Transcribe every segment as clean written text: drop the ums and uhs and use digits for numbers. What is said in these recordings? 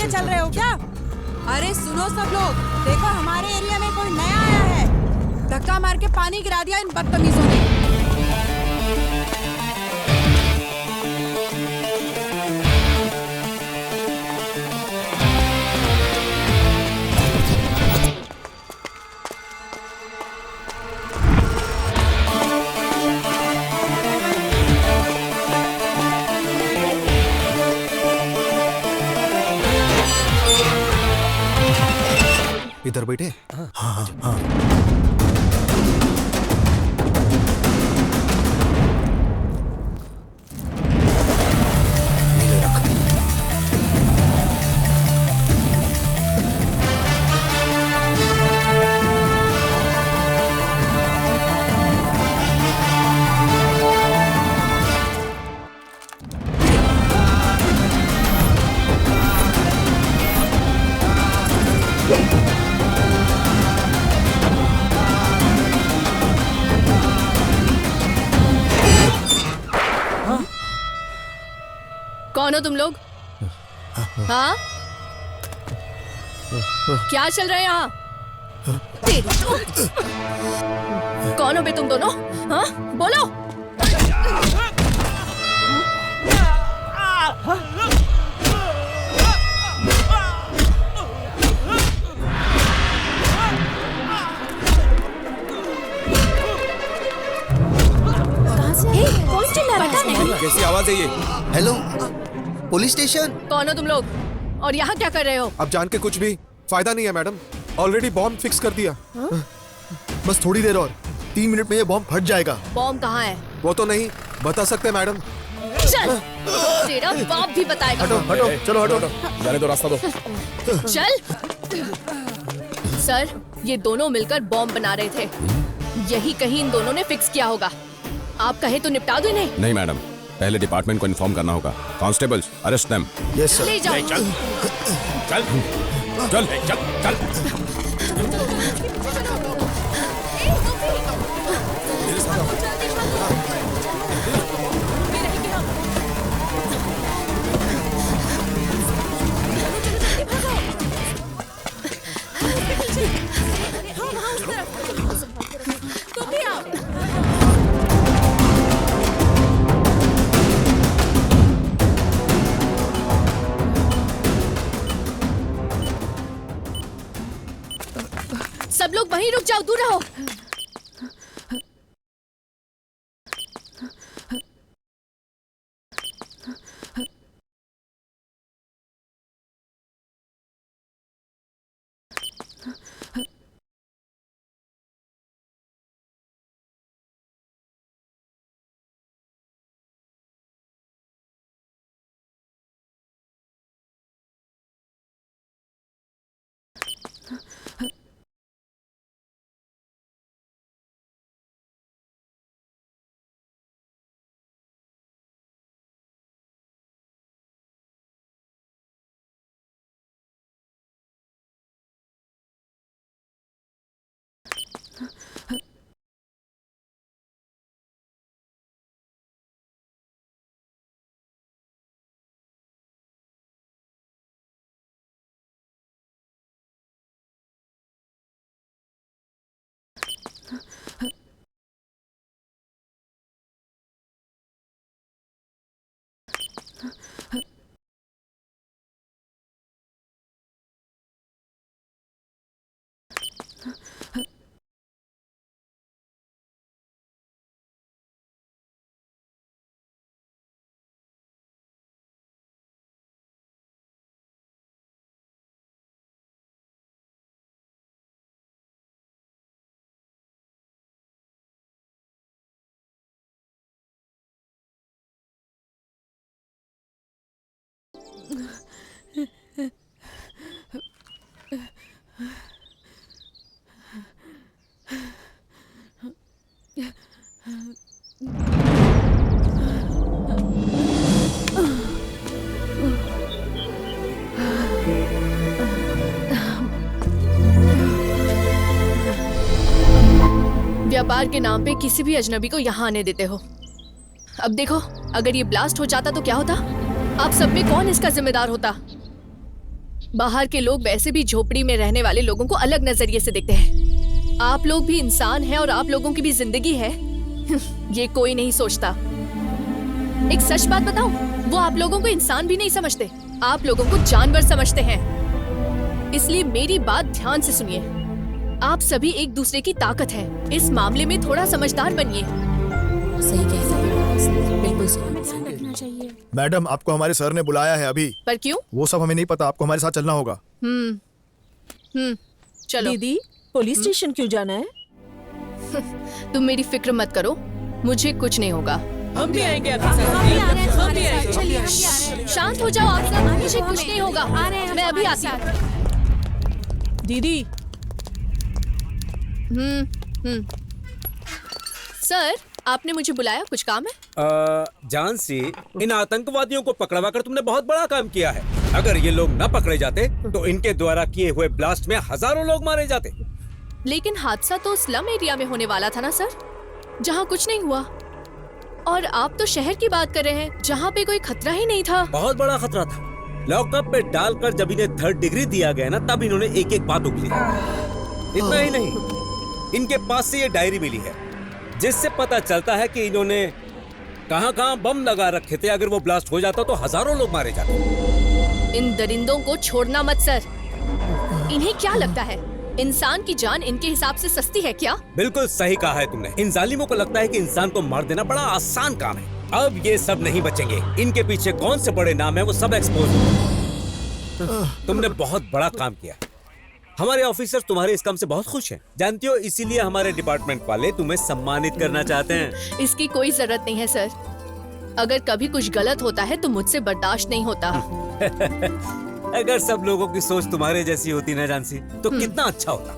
के चल रहे हो क्या? अरे सुनो सब लोग, देखो हमारे एरिया में कोई नया आया है। धक्का मार के पानी गिरा दिया इन बदतमीजों ने। इधर बैठे। हाँ हाँ हाँ। नीले रख। कौन हो तुम लोग? हाँ, क्या चल रहा है यहाँ? कौन हो बे तुम दोनों? हाँ, बोलो। कहाँ से? कौन चिल्ला रहा है? कैसी आवाज है ये? Hello, police station. कौन हो तुम लोग और यहाँ क्या कर रहे हो? अब जान के कुछ भी फायदा नहीं है मैडम, ऑलरेडी बॉम्ब फिक्स कर दिया। बस थोड़ी देर और, 3 मिनट में ये बॉम्ब फट जाएगा। बॉम्ब कहाँ है? वो तो नहीं बता सकते मैडम। चल, तेरा बाप भी बताएगा। हटो हटो, चलो हटो। जाने दो, रास्ता दो। चल। सर, ये दोनों मिलकर बॉम्ब बना रहे थे। यही कहीं इन दोनों ने फिक्स किया होगा। आप कहे तो निपटा दो इन्हें। नहीं मैडम, पहले डिपार्टमेंट को इन्फॉर्म करना होगा। Constables, arrest them. Yes sir. ले जाओ। चल चल चल चल चल। तुम भी आओ। सब लोग वहीं रुक जाओ, दूर रहो। व्यापार के नाम पे किसी भी अजनबी को यहाँ आने देते हो। अब देखो, अगर ये ब्लास्ट हो जाता तो क्या होता? आप सब में कौन इसका जिम्मेदार होता? बाहर के लोग वैसे भी झोपड़ी में रहने वाले लोगों को अलग नजरिए से देखते हैं। आप लोग भी इंसान हैं और आप लोगों की भी जिंदगी है। ये कोई नहीं सोचता। एक सच बात बताऊं, वो आप लोगों को इंसान भी नहीं समझते, आप लोगों को जानवर समझते हैं। इसलिए मेरी बात ध्यान से सुनिए। आप सभी एक दूसरे की ताकत हैं। इस मामले में थोड़ा समझदार बनिए। सही कह रही है, बिल्कुल सही रखना चाहिए। मैडम, आपको हमारे सर ने बुलाया है अभी। पर क्यों? वो सब हमें नहीं पता, आपको हमारे साथ चलना होगा। चलो। दीदी, पुलिस स्टेशन क्यों जाना है? तुम मेरी फिक्र मत करो, मुझे कुछ नहीं होगा। हम भी आएंगे आपके साथ। हम भी आएंगे। चलिए शांत हो जाओ आप सब, मुझे कुछ नहीं होगा। मैं अभी आती हूँ। दीदी, सर, आपने मुझे बुलाया, कुछ काम है? जानसी, इन आतंकवादियों को पकड़वा कर तुमने बहुत बड़ा काम किया है। अगर ये लोग न पकड़े जाते तो इनके द्वारा किए हुए ब्लास्ट में हजारों लोग मारे जाते। लेकिन हादसा तो स्लम एरिया में होने वाला था ना सर, जहाँ कुछ नहीं हुआ। और आप तो शहर की बात कर रहे हैं, जहाँ पे कोई खतरा ही नहीं था। बहुत बड़ा खतरा था। लॉकअप पे डालकर जब इन्हें 3rd डिग्री दिया गया ना, तब इन्होंने एक एक बात उगली। इतना ही नहीं, इनके पास से ये डायरी मिली है, जिससे पता चलता है कि इन्होंने कहां-कहां बम लगा रखे थे। अगर वो ब्लास्ट हो जाता तो हजारों लोग मारे जाते। इन दरिंदों को छोड़ना मत सर। इन्हें क्या लगता है इंसान की जान इनके हिसाब से सस्ती है क्या? बिल्कुल सही कहा है तुमने। इन जालिमों को लगता है कि इंसान को मार देना बड़ा आसान काम है। अब ये सब नहीं बचेंगे। इनके पीछे कौन से बड़े नाम है वो सब एक्सपोज होंगे। तुमने बहुत बड़ा काम किया। हमारे ऑफिसर्स तुम्हारे इस काम से बहुत खुश हैं। जानती हो, इसीलिए हमारे डिपार्टमेंट वाले तुम्हें सम्मानित करना चाहते हैं। इसकी कोई जरूरत नहीं है सर। अगर कभी कुछ गलत होता है तो मुझसे बर्दाश्त नहीं होता। अगर सब लोगों की सोच तुम्हारे जैसी होती ना जानसी, तो कितना अच्छा होता।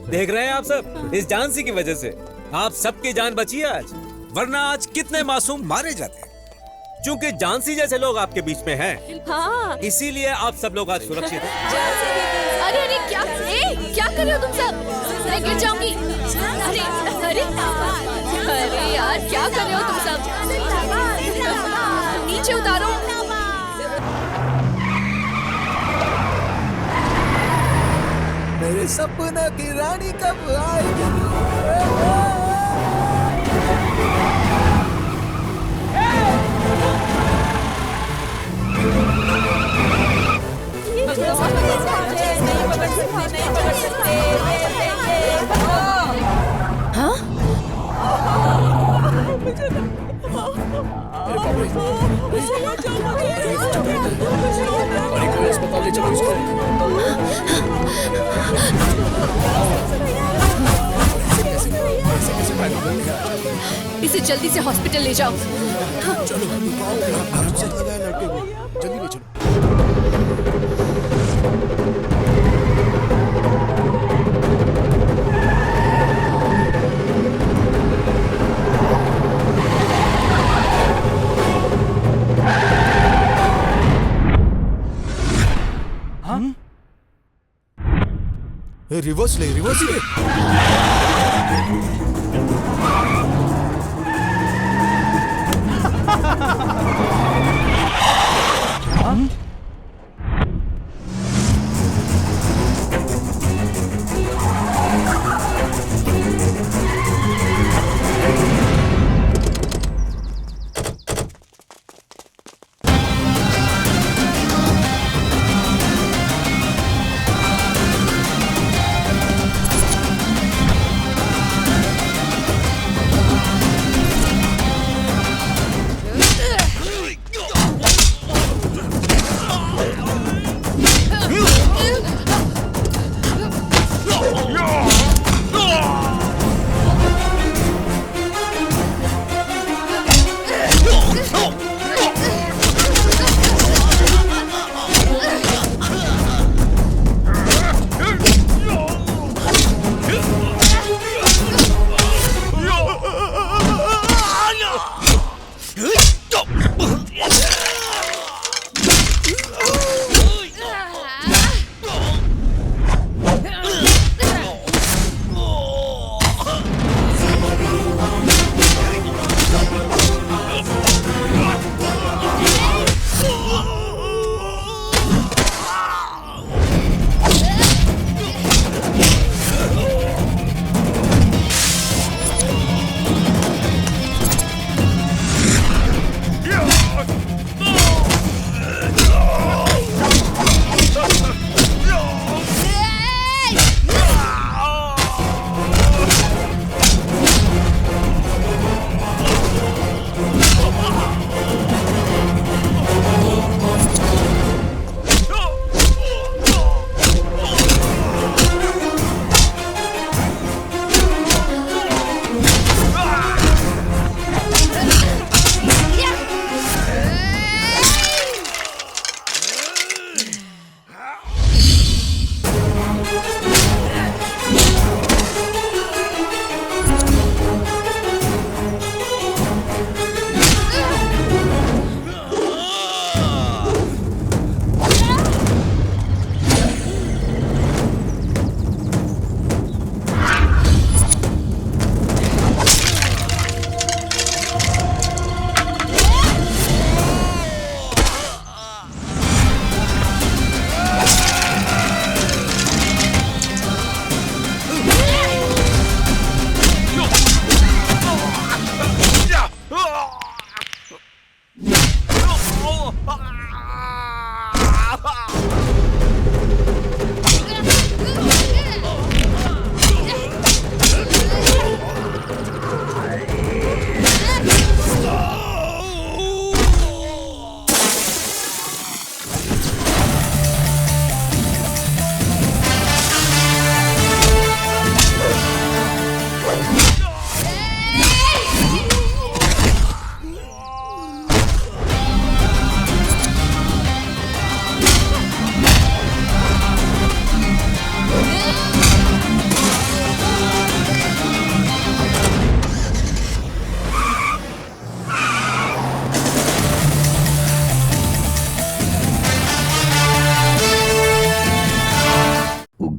देख रहे हैं आप सब, इस जानसी की वजह से आप सबकी जान बची है आज, वरना आज कितने मासूम मारे जाते हैं। क्योंकि जानसी जैसे लोग आपके बीच में हैं, हाँ। इसीलिए आप सब लोग आज सुरक्षित हैं। अरे अरे क्या कर रहे हो तुम सब? मैं गिर जाऊंगी। अरे अरे अरे यार, क्या कर रहे हो तुम सब? नीचे उतारो। मेरे सपना की रानी कब आएगी? इसे जल्दी से हॉस्पिटल ले जाओ। जल्दी ले चलो। रिवर्स ले।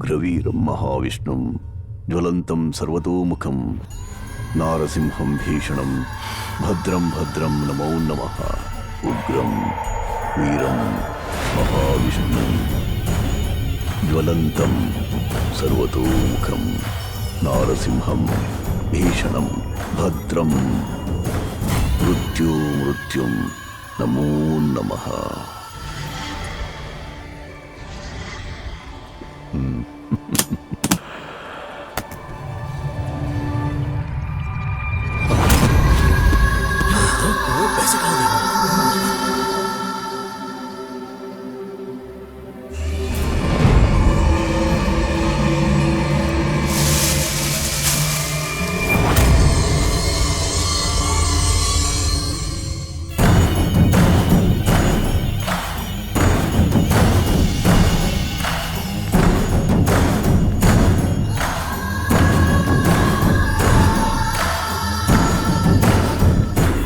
उग्रवीरं महाविष्णुं ज्वलन्तं सर्वतोमुखं नारसिंहं भीषणं भद्रं भद्रं नमो नमः। उग्रं वीरं महाविष्णुं ज्वलन्तं सर्वतोमुखं नारसिंहं भीषणं भद्रं मृत्युं नमो नमः।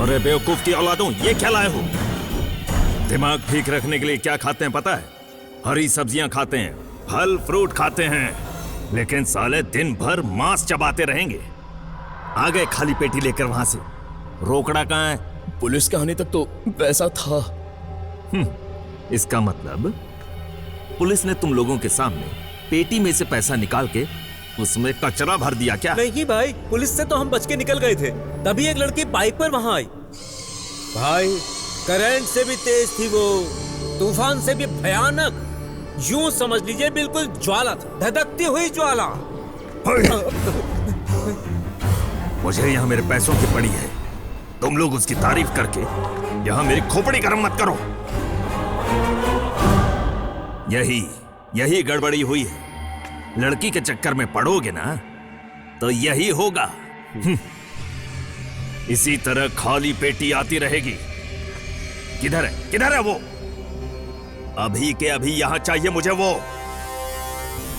अरे बेवकूफ की औलादों, ये क्या लाए हो? दिमाग ठीक रखने के लिए क्या खाते हैं पता है? हरी सब्जियां खाते हैं, फल फ्रूट खाते हैं, लेकिन साले दिन भर मांस चबाते रहेंगे। आ गए खाली पेटी लेकर वहां से। रोकड़ा कहाँ है? पुलिस के आने तक तो पैसा था। इसका मतलब पुलिस ने तुम लोगों के सामने पेटी में से पैसा निकाल के उसमें कचरा भर दिया क्या? नहीं भाई, पुलिस से तो हम बच के निकल गए थे, तभी एक लड़की बाइक पर वहां आई। भाई करंट से भी तेज थी वो, तूफान से भी भयानक, यूं समझ लीजिए बिल्कुल ज्वाला था, धधकती हुई ज्वाला। मुझे यहाँ मेरे पैसों की पड़ी है, तुम लोग उसकी तारीफ करके यहाँ मेरी खोपड़ी गर्म मत करो। यही गड़बड़ी हुई है। लड़की के चक्कर में पड़ोगे ना तो यही होगा। इसी तरह खाली पेटी आती रहेगी। किधर है वो? अभी के अभी यहां चाहिए मुझे वो।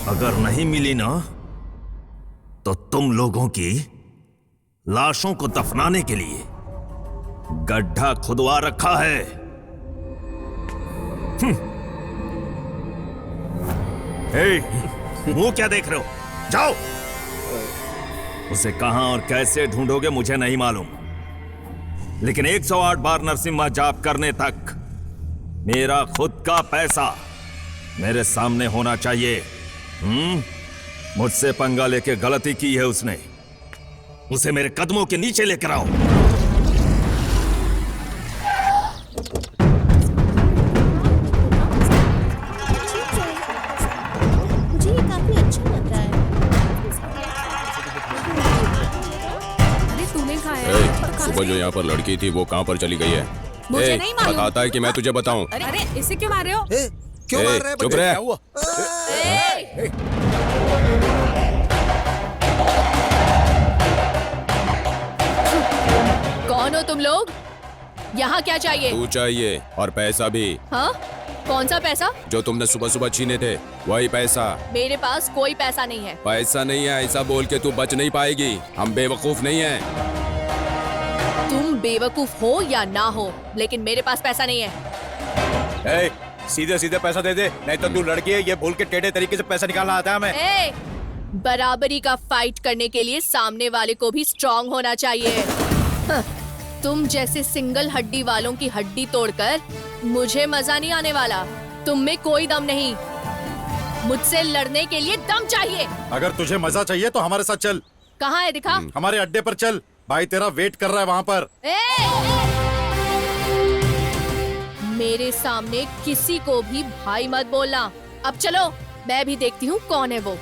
अगर नहीं मिली ना तो तुम लोगों की लाशों को दफनाने के लिए गड्ढा खुदवा रखा है। मुंह क्या देख रहे हो? जाओ। उसे कहां और कैसे ढूंढोगे मुझे नहीं मालूम, लेकिन 108 बार नरसिम्हा जाप करने तक मेरा खुद का पैसा मेरे सामने होना चाहिए। मुझसे पंगा लेके गलती की है उसने, उसे मेरे कदमों के नीचे लेकर आओ। सुबह जो यहाँ पर लड़की थी वो कहाँ पर चली गई है? मुझे नहीं मालूम। बताता है कि मैं तुझे बताऊं। अरे इसे क्यों मार रहे हो? क्यों मार रहे हैं? चुप रहे। कौन हो तुम लोग? यहाँ क्या चाहिए? तू चाहिए और पैसा भी। हाँ? कौन सा पैसा? जो तुमने सुबह सुबह छीने थे वही पैसा। मेरे पास कोई पैसा नहीं है। पैसा नहीं है ऐसा बोल के तू बच नहीं पाएगी। हम बेवकूफ नहीं हैं। तुम बेवकूफ हो या ना हो, लेकिन मेरे पास पैसा नहीं है। सीधे सीधे पैसा दे दे, नहीं तो तू लड़की है ये भूल के टेढ़े तरीके से पैसा निकालना आता है हमें। बराबरी का फाइट करने के लिए सामने वाले को भी स्ट्रांग होना चाहिए। तुम जैसे सिंगल हड्डी वालों की हड्डी तोड़कर मुझे मजा नहीं आने वाला। तुम में कोई दम नहीं, मुझसे लड़ने के लिए दम चाहिए। अगर तुझे मजा चाहिए तो हमारे साथ चल। कहाँ है दिखा? हमारे अड्डे पर चल, भाई तेरा वेट कर रहा है वहाँ पर। मेरे सामने किसी को भी भाई मत बोलना। अब चलो, मैं भी देखती हूँ कौन है वो।